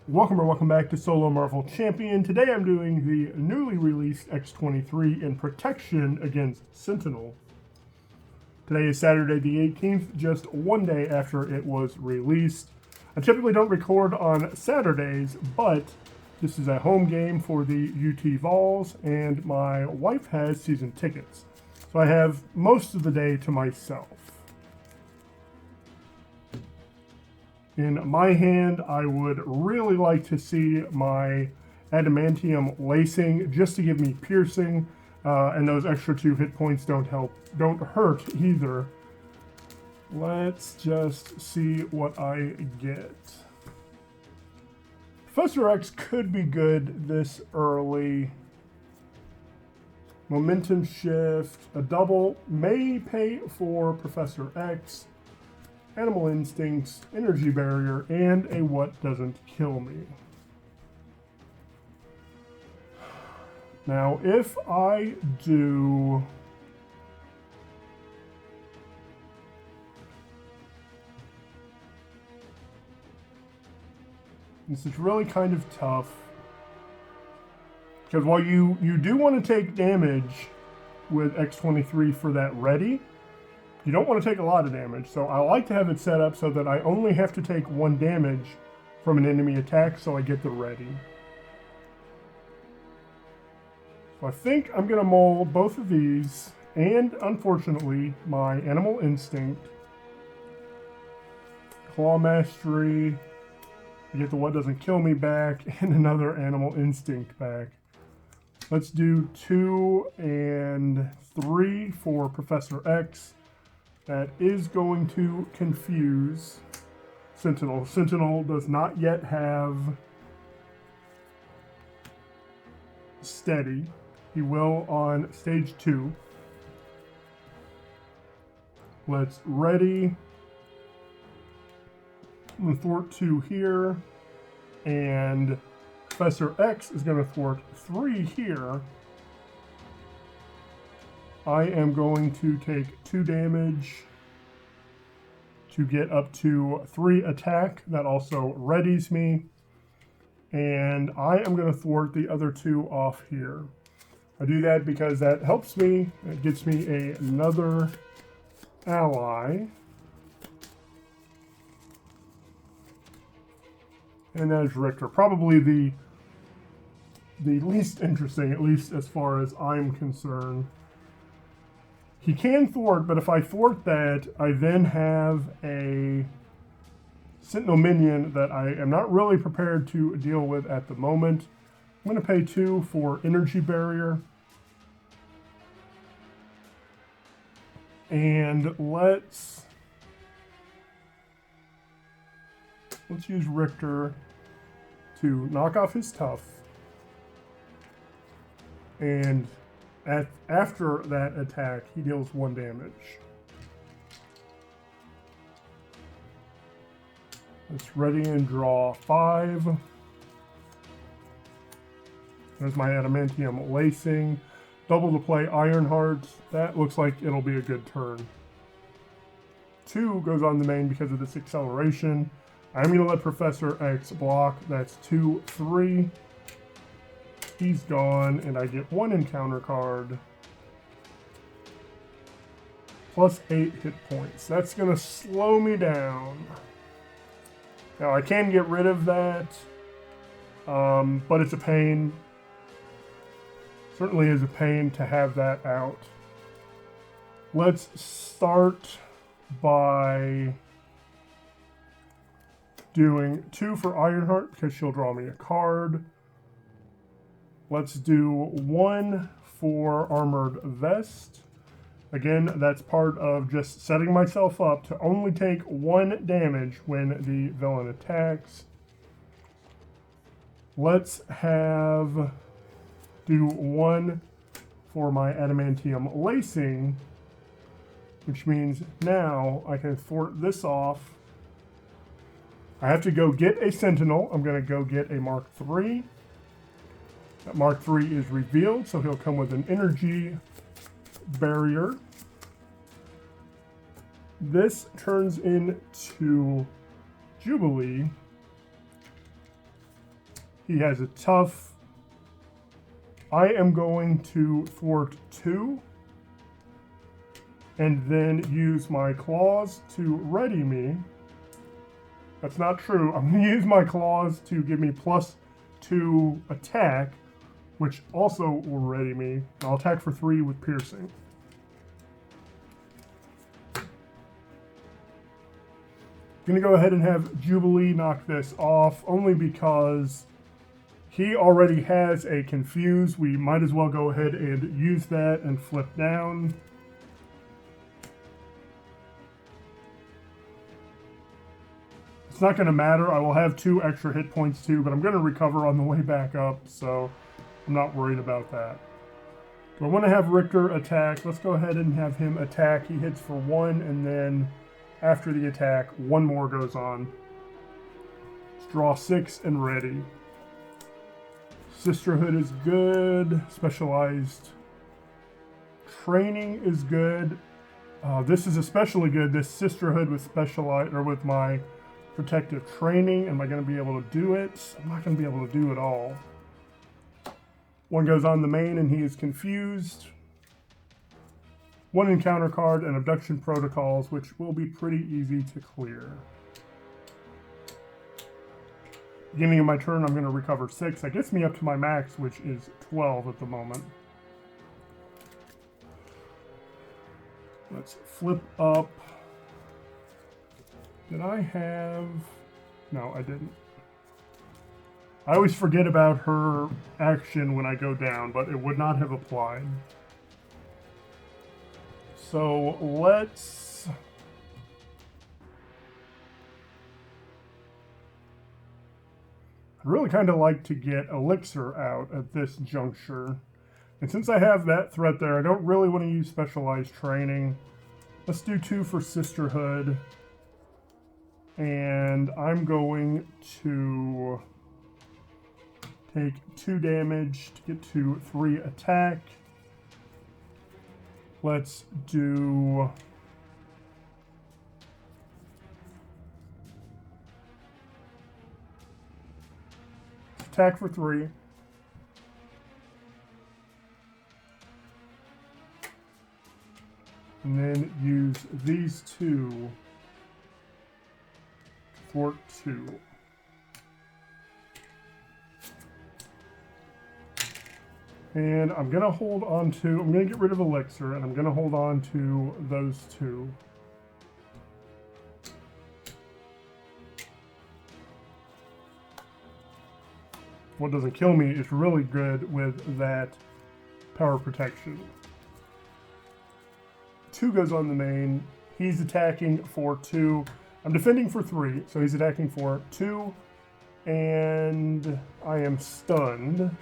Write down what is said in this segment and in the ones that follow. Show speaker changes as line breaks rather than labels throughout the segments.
Welcome back to Solo Marvel Champion. Today I'm doing the newly released X-23 in protection against Sentinel. Today is Saturday the 18th, just one day after it was released. I typically don't record on Saturdays, but this is a home game for the UT Vols, and my wife has season tickets. So I have most of the day to myself. In my hand, I would really like to see my Adamantium Lacing just to give me piercing, and those extra 2 hit points don't hurt either. Let's just see what I get. Professor X could be good this early. Momentum shift, a double may pay for Professor X. Animal Instincts, Energy Barrier, and a What Doesn't Kill Me. Now, if I do... This is really kind of tough. Because while you do want to take damage with X-23 for that ready, you don't want to take a lot of damage, so I like to have it set up so that I only have to take 1 damage from an enemy attack, so I get the ready. So I think I'm going to mold both of these, and unfortunately, my Animal Instinct, Claw Mastery, I get the What Doesn't Kill Me back, and another Animal Instinct back. Let's do 2 and 3 for Professor X. That is going to confuse Sentinel. Sentinel does not yet have steady. He will on stage 2. Let's ready. I'm going to thwart 2 here. And Professor X is going to thwart 3 here. I am going to take 2 damage to get up to 3 attack. That also readies me. And I am going to thwart the other 2 off here. I do that because that helps me. It gets me another ally. And that is Richter. Probably the least interesting, at least as far as I'm concerned. He can thwart, but if I thwart that, I then have a Sentinel minion that I am not really prepared to deal with at the moment. I'm going to pay 2 for Energy Barrier. And let's use Richter to knock off his tough. And after that attack, he deals 1 damage. Let's ready and draw 5. There's my Adamantium Lacing. Double to play Ironheart. That looks like it'll be a good turn. 2 goes on the main because of this acceleration. I'm going to let Professor X block. That's 2, 3. He's gone, and I get 1 encounter card. Plus 8 hit points. That's going to slow me down. Now, I can get rid of that, but it's a pain. Certainly is a pain to have that out. Let's start by doing 2 for Ironheart because she'll draw me a card. Let's do 1 for Armored Vest. Again, that's part of just setting myself up to only take 1 damage when the villain attacks. Let's do 1 for my Adamantium Lacing, which means now I can thwart this off. I have to go get a Sentinel. I'm going to go get a Mark III. That Mark III is revealed, so he'll come with an Energy Barrier. This turns into Jubilee. He has a tough. I am going to thwart 2. And then use my claws to ready me. That's not true. I'm going to use my claws to give me +2 attack, which also will ready me. I'll attack for 3 with piercing. Going to go ahead and have Jubilee knock this off, only because he already has a confuse. We might as well go ahead and use that and flip down. It's not going to matter. I will have 2 extra hit points too, but I'm going to recover on the way back up, so I'm not worried about that. Do I want to have Richter attack? Let's go ahead and have him attack. He hits for 1, and then after the attack, 1 more goes on. Let's draw 6 and ready. Sisterhood is good. Specialized training is good. This is especially good. This Sisterhood with specialized, or with my protective training. Am I going to be able to do it? I'm not going to be able to do it all. 1 goes on the main and he is confused. 1 encounter card and abduction protocols, which will be pretty easy to clear. Beginning of my turn, I'm going to recover 6. That gets me up to my max, which is 12 at the moment. Let's flip up. Did I have... No, I didn't. I always forget about her action when I go down, but it would not have applied. So let's... I'd really kind of like to get Elixir out at this juncture. And since I have that threat there, I don't really want to use specialized training. Let's do 2 for Sisterhood. And I'm going to take 2 damage to get to 3 attack. Let's do... attack for 3. And then use these 2 to thwart 2. And I'm going to hold on to, I'm going to get rid of Elixir, and I'm going to hold on to those 2. What doesn't kill me is really good with that power protection. 2 goes on the main. He's attacking for 2. I'm defending for 3, so he's attacking for 2. And I am stunned.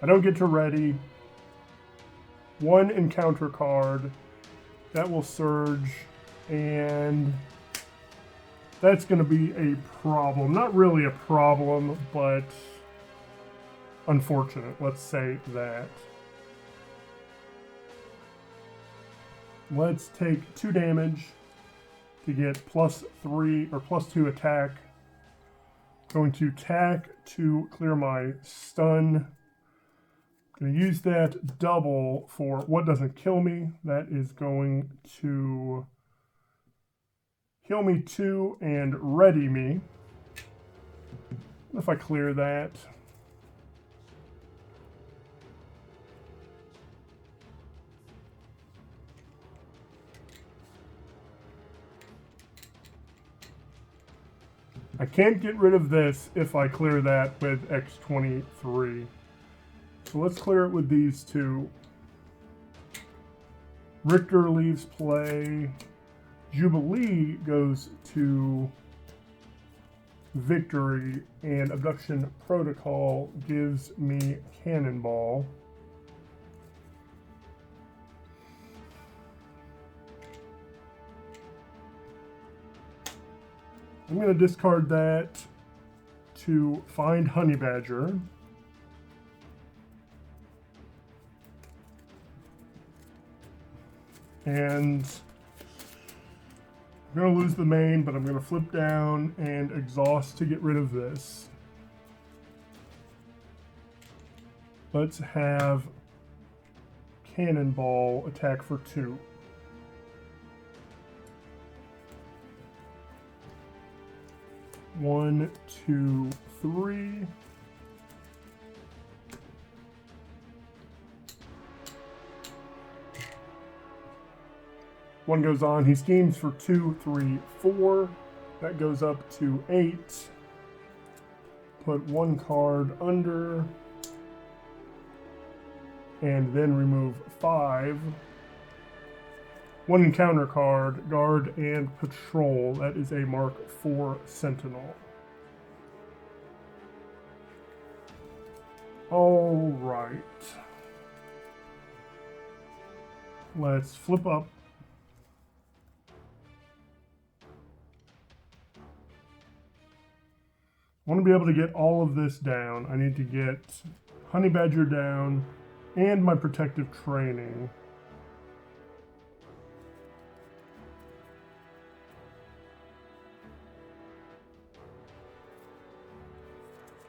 I don't get to ready. 1 encounter card. That will surge. And that's going to be a problem. Not really a problem, but unfortunate. Let's say that. Let's take 2 damage to get +3 or +2 attack. Going to tack to clear my stun. Going to use that double for what doesn't kill me. That is going to heal me 2 and ready me. If I clear that. I can't get rid of this if I clear that with X-23. So let's clear it with these 2. Richter leaves play. Jubilee goes to victory, and abduction protocol gives me cannonball. I'm going to discard that to find Honey Badger. And I'm going to lose the main, but I'm going to flip down and exhaust to get rid of this. Let's have Cannonball attack for 2. One, two, three. One goes on. He schemes for 2, 3, 4. That goes up to 8. Put 1 card under. And then remove 5. 1 encounter card, guard and patrol. That is a Mark 4 Sentinel. All right. Let's flip up. I want to be able to get all of this down. I need to get Honey Badger down and my protective training.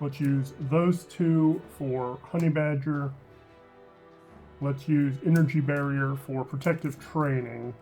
Let's use those 2 for Honey Badger. Let's use Energy Barrier for protective training.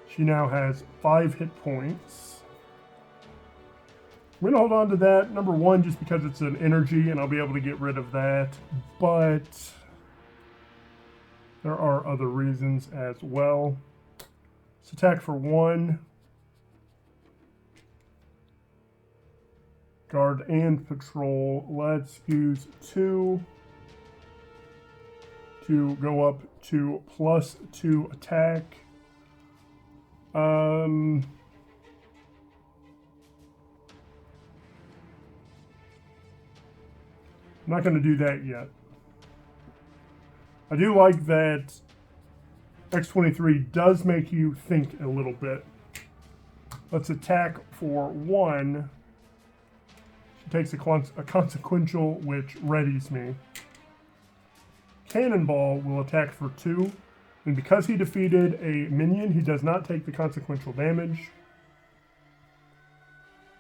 She now has 5 hit points. We're gonna hold on to that, number 1, just because it's an energy and I'll be able to get rid of that, but there are other reasons as well. Let's attack for 1. Guard and patrol. Let's use 2 to go up to +2 attack. I'm not going to do that yet. I do like that X-23 does make you think a little bit. Let's attack for 1. She takes a consequential, which readies me. Cannonball will attack for 2. And because he defeated a minion, he does not take the consequential damage.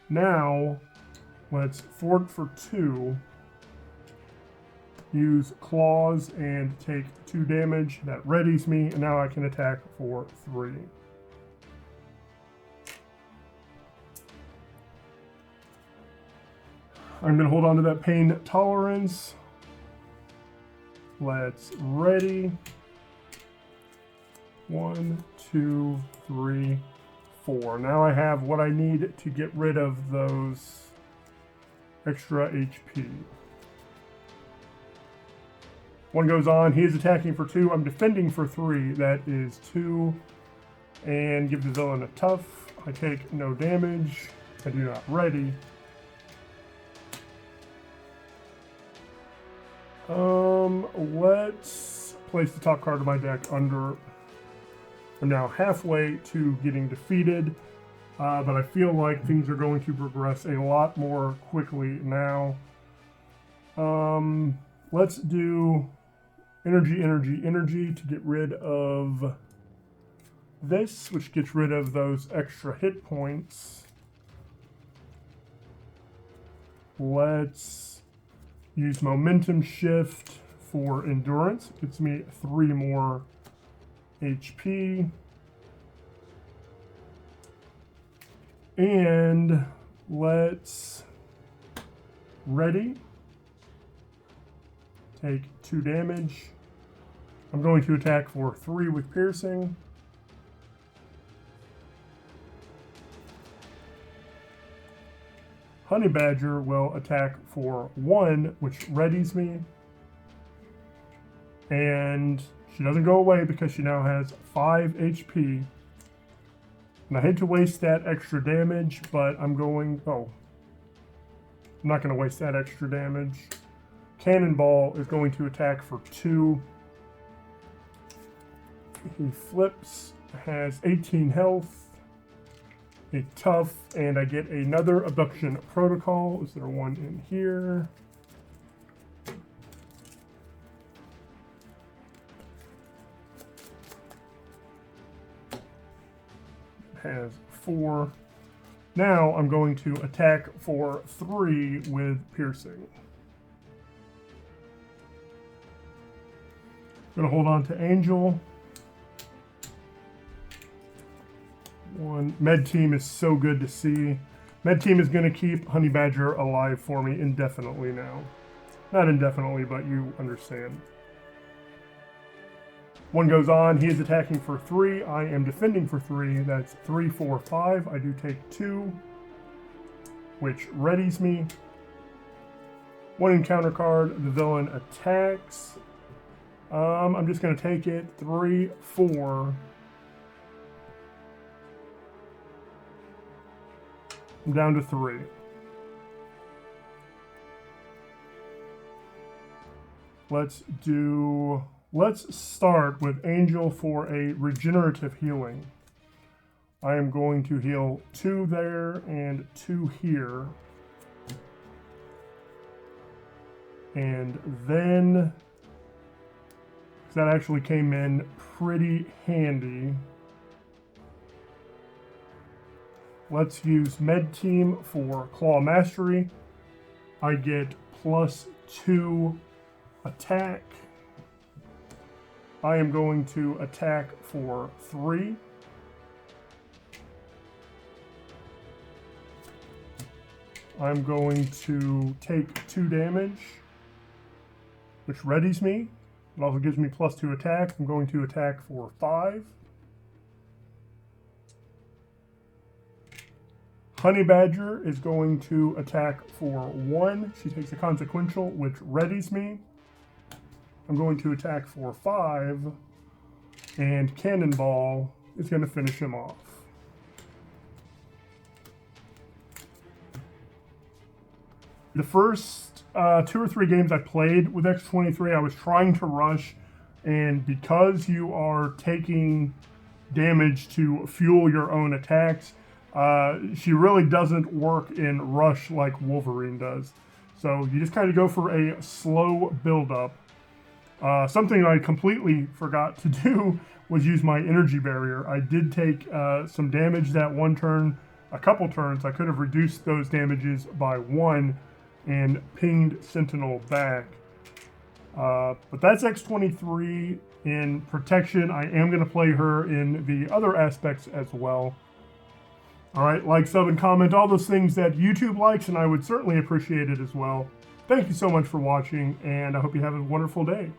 Now, let's thwart for 2. Use claws and take 2 damage. That readies me, and now I can attack for 3. I'm going to hold on to that pain tolerance. Let's ready. 1, 2, 3, 4. Now I have what I need to get rid of those extra HP. 1 goes on. He is attacking for 2. I'm defending for 3. That is 2. And give the villain a tough. I take no damage. I do not ready. Let's place the top card of my deck under. I'm now halfway to getting defeated, but I feel like things are going to progress a lot more quickly now. Let's do energy to get rid of this, which gets rid of those extra hit points. Let's use momentum shift for endurance. It gets me 3 more HP. And let's ready. Take 2 damage. I'm going to attack for 3 with piercing. Honey Badger will attack for 1, which readies me. And she doesn't go away because she now has 5 HP. And I hate to waste that extra damage, but I'm not going to waste that extra damage. Cannonball is going to attack for 2. He flips, has 18 health. A tough, and I get another abduction protocol. Is there one in here? Has 4. Now I'm going to attack for 3 with piercing. Gonna hold on to Angel. Med Team is so good to see. Med Team is gonna keep Honey Badger alive for me indefinitely now. Not indefinitely, but you understand. One goes on, he is attacking for 3, I am defending for 3, that's 3, 4, 5. I do take 2, which readies me. One encounter card, the villain attacks. I'm just going to take it, 3, 4. I'm down to 3. Let's start with Angel for a regenerative healing. I am going to heal 2 there and 2 here. And then, that actually came in pretty handy. Let's use Med Team for Claw Mastery. I get +2 attack. I am going to attack for 3. I'm going to take 2 damage, which readies me. It also gives me +2 attack. I'm going to attack for 5. Honey Badger is going to attack for 1. She takes a consequential, which readies me. I'm going to attack for 5. And Cannonball is going to finish him off. The first 2 or 3 games I played with X-23, I was trying to rush, and because you are taking damage to fuel your own attacks, she really doesn't work in rush like Wolverine does. So you just kind of go for a slow build-up. Something I completely forgot to do was use my energy barrier. I did take some damage that one turn, a couple turns. I could have reduced those damages by 1 and pinged Sentinel back. But that's X-23 in protection. I am going to play her in the other aspects as well. All right, like, sub, and comment, all those things that YouTube likes, and I would certainly appreciate it as well. Thank you so much for watching, and I hope you have a wonderful day.